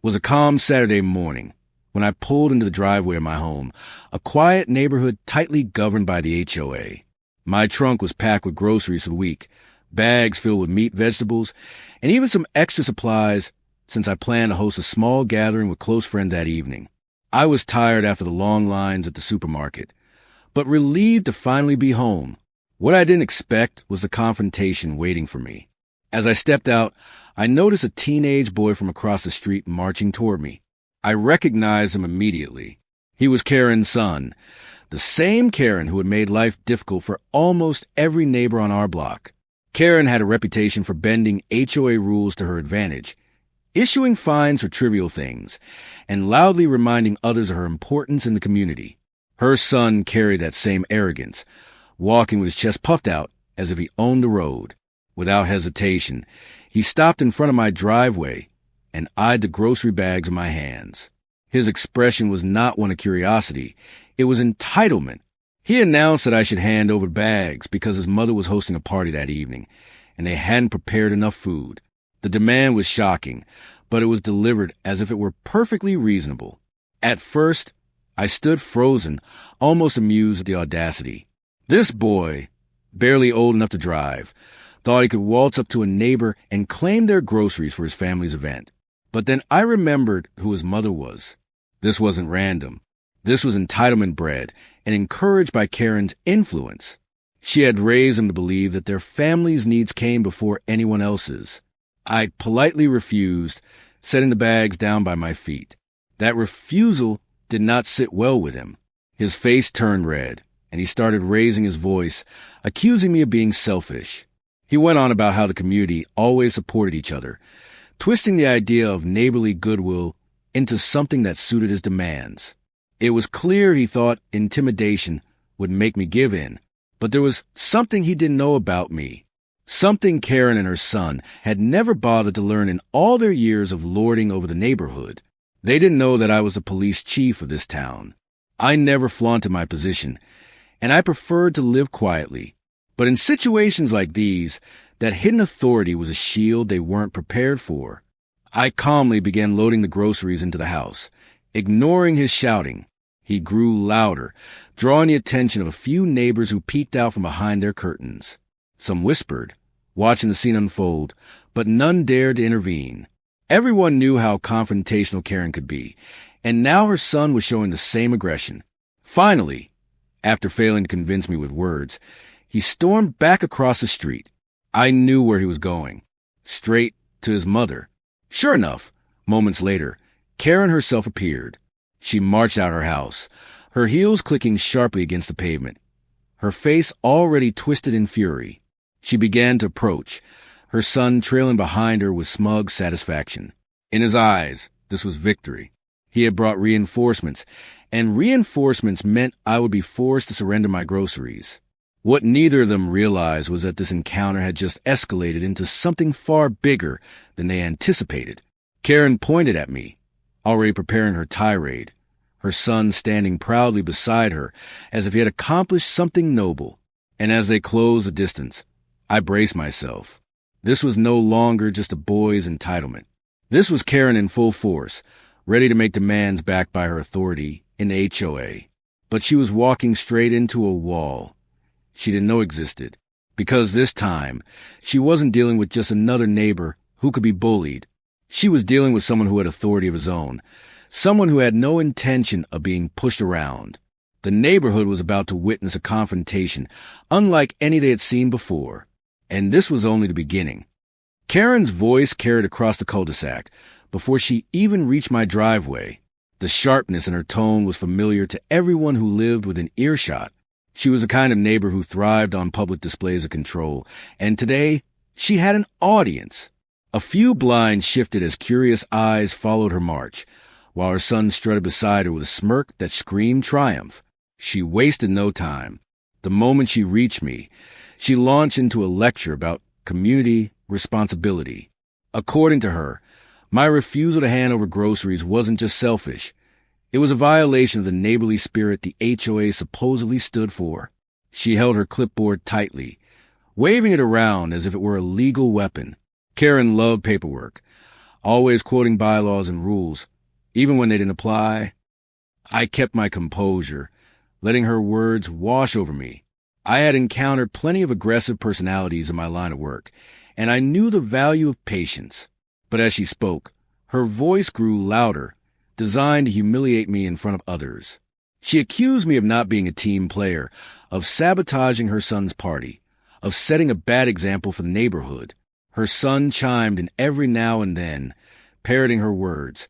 was a calm Saturday morning when I pulled into the driveway of my home, a quiet neighborhood tightly governed by the HOA. My trunk was packed with groceries for the week, bags filled with meat, vegetables, and even some extra supplies since I planned to host a small gathering with close friends that evening. I was tired after the long lines at the supermarket, but relieved to finally be home. What I didn't expect was the confrontation waiting for me. As I stepped out, I noticed a teenage boy from across the street marching toward me. I recognized him immediately. He was Karen's son, the same Karen who had made life difficult for almost every neighbor on our block. Karen had a reputation for bending HOA rules to her advantage, issuing fines for trivial things, and loudly reminding others of her importance in the community. Her son carried that same arrogance, walking with his chest puffed out as if he owned the road. Without hesitation, he stopped in front of my driveway and eyed the grocery bags in my hands. His expression was not one of curiosity. It was entitlement. He announced that I should hand over bags because his mother was hosting a party that evening, and they hadn't prepared enough food. The demand was shocking, but it was delivered as if it were perfectly reasonable. At first, I stood frozen, almost amused at the audacity. This boy, barely old enough to drive, thought he could waltz up to a neighbor and claim their groceries for his family's event. But then I remembered who his mother was. This wasn't random. This was entitlement bred and encouraged by Karen's influence. She had raised him to believe that their family's needs came before anyone else's. I politely refused, setting the bags down by my feet. That refusal did not sit well with him. His face turned red, and he started raising his voice, accusing me of being selfish. He went on about how the community always supported each other, twisting the idea of neighborly goodwill into something that suited his demands. It was clear he thought intimidation would make me give in, but there was something he didn't know about me, something Karen and her son had never bothered to learn in all their years of lording over the neighborhood. They didn't know that I was the police chief of this town. I never flaunted my position, and I preferred to live quietly. But in situations like these, that hidden authority was a shield they weren't prepared for. I calmly began loading the groceries into the house, ignoring his shouting. He grew louder, drawing the attention of a few neighbors who peeked out from behind their curtains. Some whispered, watching the scene unfold, but none dared to intervene. Everyone knew how confrontational Karen could be, and now her son was showing the same aggression. Finally, after failing to convince me with words, he stormed back across the street. I knew where he was going. Straight to his mother. Sure enough, moments later, Karen herself appeared. She marched out her house, her heels clicking sharply against the pavement, her face already twisted in fury. She began to approach, her son trailing behind her with smug satisfaction. In his eyes, this was victory. He had brought reinforcements, and reinforcements meant I would be forced to surrender my groceries. What neither of them realized was that this encounter had just escalated into something far bigger than they anticipated. Karen pointed at me, already preparing her tirade, her son standing proudly beside her as if he had accomplished something noble. And as they closed the distance, I braced myself. This was no longer just a boy's entitlement. This was Karen in full force, ready to make demands backed by her authority in the HOA. But she was walking straight into a wall she didn't know existed, because this time she wasn't dealing with just another neighbor who could be bullied. She was dealing with someone who had authority of his own, someone who had no intention of being pushed around. The neighborhood was about to witness a confrontation unlike any they had seen before, and this was only the beginning. Karen's voice carried across the cul-de-sac before she even reached my driveway. The sharpness in her tone was familiar to everyone who lived within earshot. She was the kind of neighbor who thrived on public displays of control, and today she had an audience. A few blinds shifted as curious eyes followed her march, while her son strutted beside her with a smirk that screamed triumph. She wasted no time. The moment she reached me, she launched into a lecture about community responsibility. According to her, my refusal to hand over groceries wasn't just selfish. It was a violation of the neighborly spirit the HOA supposedly stood for. She held her clipboard tightly, waving it around as if it were a legal weapon. Karen loved paperwork, always quoting bylaws and rules, even when they didn't apply. I kept my composure, letting her words wash over me. I had encountered plenty of aggressive personalities in my line of work, and I knew the value of patience. But as she spoke, her voice grew louder, designed to humiliate me in front of others. She accused me of not being a team player, of sabotaging her son's party, of setting a bad example for the neighborhood. Her son chimed in every now and then, parroting her words,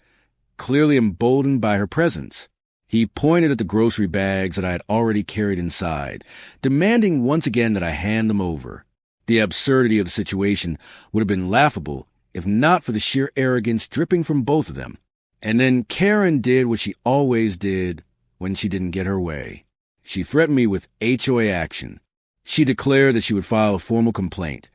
clearly emboldened by her presence. He pointed at the grocery bags that I had already carried inside, demanding once again that I hand them over. The absurdity of the situation would have been laughable if not for the sheer arrogance dripping from both of them. And then Karen did what she always did when she didn't get her way. She threatened me with HOA action. She declared that she would file a formal complaint,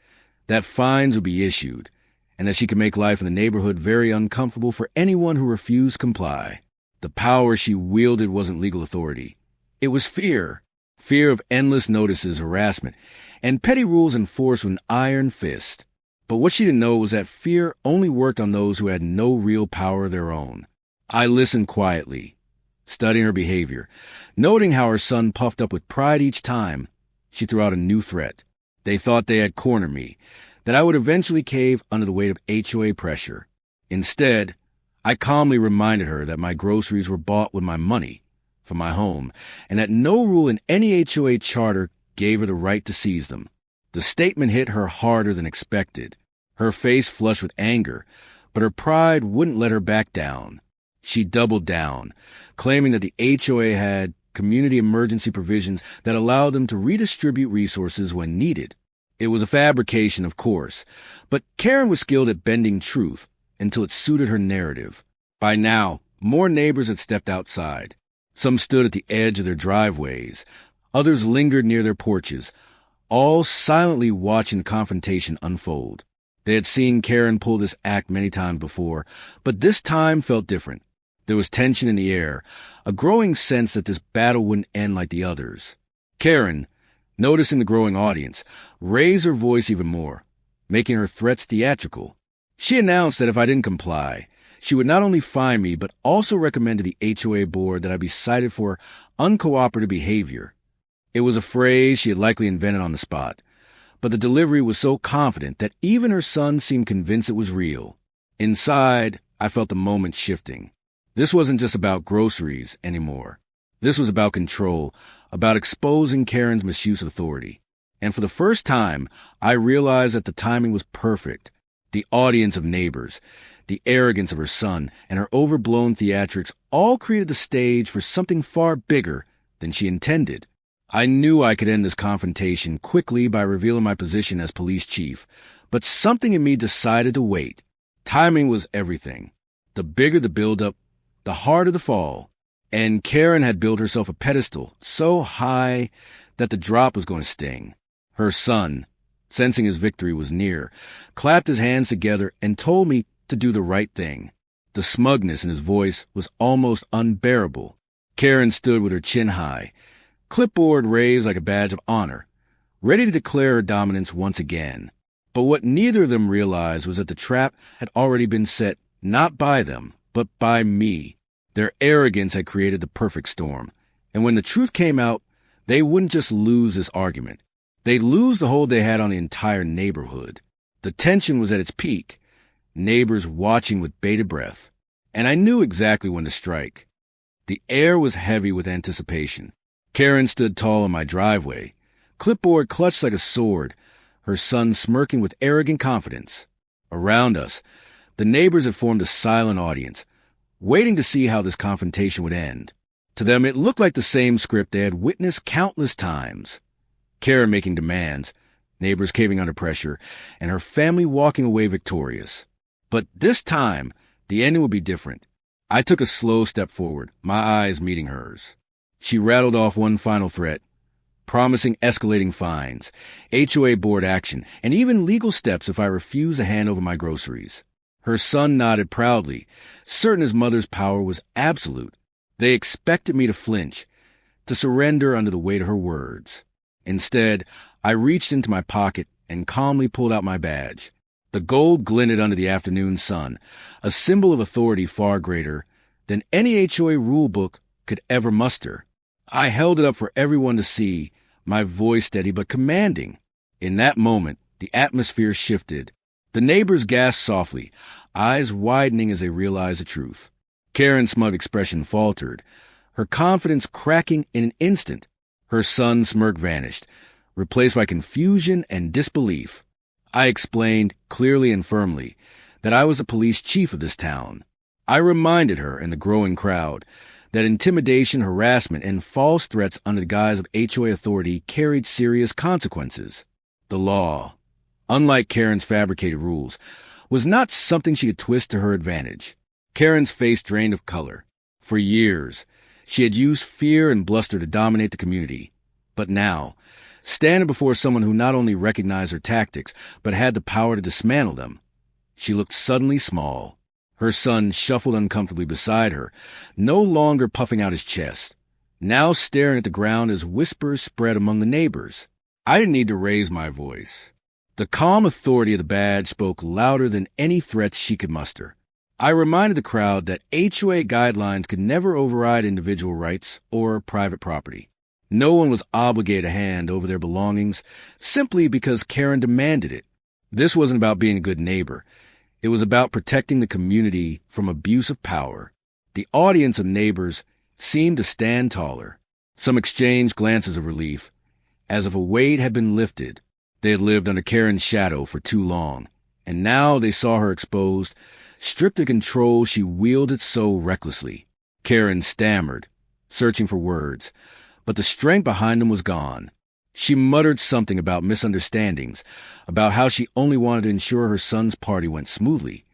that fines would be issued, and that she could make life in the neighborhood very uncomfortable for anyone who refused to comply. The power she wielded wasn't legal authority. It was fear. Fear of endless notices, harassment, and petty rules enforced with an iron fist. But what she didn't know was that fear only worked on those who had no real power of their own. I listened quietly, studying her behavior, noting how her son puffed up with pride each time she threw out a new threat. They thought they had cornered me, that I would eventually cave under the weight of HOA pressure. Instead, I calmly reminded her that my groceries were bought with my money from my home, and that no rule in any HOA charter gave her the right to seize them. The statement hit her harder than expected. Her face flushed with anger, but her pride wouldn't let her back down. She doubled down, claiming that the HOA had community emergency provisions that allowed them to redistribute resources when needed. It was a fabrication, of course, but Karen was skilled at bending truth until it suited her narrative. By now, more neighbors had stepped outside. Some stood at the edge of their driveways. Others lingered near their porches, all silently watching the confrontation unfold. They had seen Karen pull this act many times before, but this time felt different. There was tension in the air, a growing sense that this battle wouldn't end like the others. Karen, noticing the growing audience, raised her voice even more, making her threats theatrical. She announced that if I didn't comply, she would not only fine me, but also recommend to the HOA board that I be cited for uncooperative behavior. It was a phrase she had likely invented on the spot, but the delivery was so confident that even her son seemed convinced it was real. Inside, I felt the moment shifting. This wasn't just about groceries anymore. This was about control, about exposing Karen's misuse of authority. And for the first time, I realized that the timing was perfect. The audience of neighbors, the arrogance of her son, and her overblown theatrics all created the stage for something far bigger than she intended. I knew I could end this confrontation quickly by revealing my position as police chief, but something in me decided to wait. Timing was everything. The bigger the buildup, the harder the fall. And Karen had built herself a pedestal so high that the drop was going to sting. Her son, sensing his victory was near, clapped his hands together and told me to do the right thing. The smugness in his voice was almost unbearable. Karen stood with her chin high, clipboard raised like a badge of honor, ready to declare her dominance once again. But what neither of them realized was that the trap had already been set not by them, but by me. Their arrogance had created the perfect storm, and when the truth came out, they wouldn't just lose this argument. They'd lose the hold they had on the entire neighborhood. The tension was at its peak, neighbors watching with bated breath, and I knew exactly when to strike. The air was heavy with anticipation. Karen stood tall in my driveway, clipboard clutched like a sword, her son smirking with arrogant confidence. Around us, the neighbors had formed a silent audience, waiting to see how this confrontation would end. To them, it looked like the same script they had witnessed countless times. Karen making demands, neighbors caving under pressure, and her family walking away victorious. But this time, the ending would be different. I took a slow step forward, my eyes meeting hers. She rattled off one final threat, promising escalating fines, HOA board action, and even legal steps if I refused to hand over my groceries. Her son nodded proudly, certain his mother's power was absolute. They expected me to flinch, to surrender under the weight of her words. Instead, I reached into my pocket and calmly pulled out my badge. The gold glinted under the afternoon sun, a symbol of authority far greater than any HOA rulebook could ever muster. I held it up for everyone to see, my voice steady but commanding. In that moment, the atmosphere shifted. The neighbors gasped softly, eyes widening as they realized the truth. Karen's smug expression faltered, her confidence cracking in an instant. Her son's smirk vanished, replaced by confusion and disbelief. I explained, clearly and firmly, that I was the police chief of this town. I reminded her and the growing crowd that intimidation, harassment, and false threats under the guise of HOA authority carried serious consequences. The law, unlike Karen's fabricated rules, was not something she could twist to her advantage. Karen's face drained of color. For years, she had used fear and bluster to dominate the community. But now, standing before someone who not only recognized her tactics, but had the power to dismantle them, she looked suddenly small. Her son shuffled uncomfortably beside her, no longer puffing out his chest, now staring at the ground as whispers spread among the neighbors. I didn't need to raise my voice. The calm authority of the badge spoke louder than any threats she could muster. I reminded the crowd that HOA guidelines could never override individual rights or private property. No one was obligated to hand over their belongings simply because Karen demanded it. This wasn't about being a good neighbor. It was about protecting the community from abuse of power. The audience of neighbors seemed to stand taller. Some exchanged glances of relief, as if a weight had been lifted. They had lived under Karen's shadow for too long, and now they saw her exposed, stripped of control she wielded so recklessly. Karen stammered, searching for words, but the strength behind them was gone. She muttered something about misunderstandings, about how she only wanted to ensure her son's party went smoothly.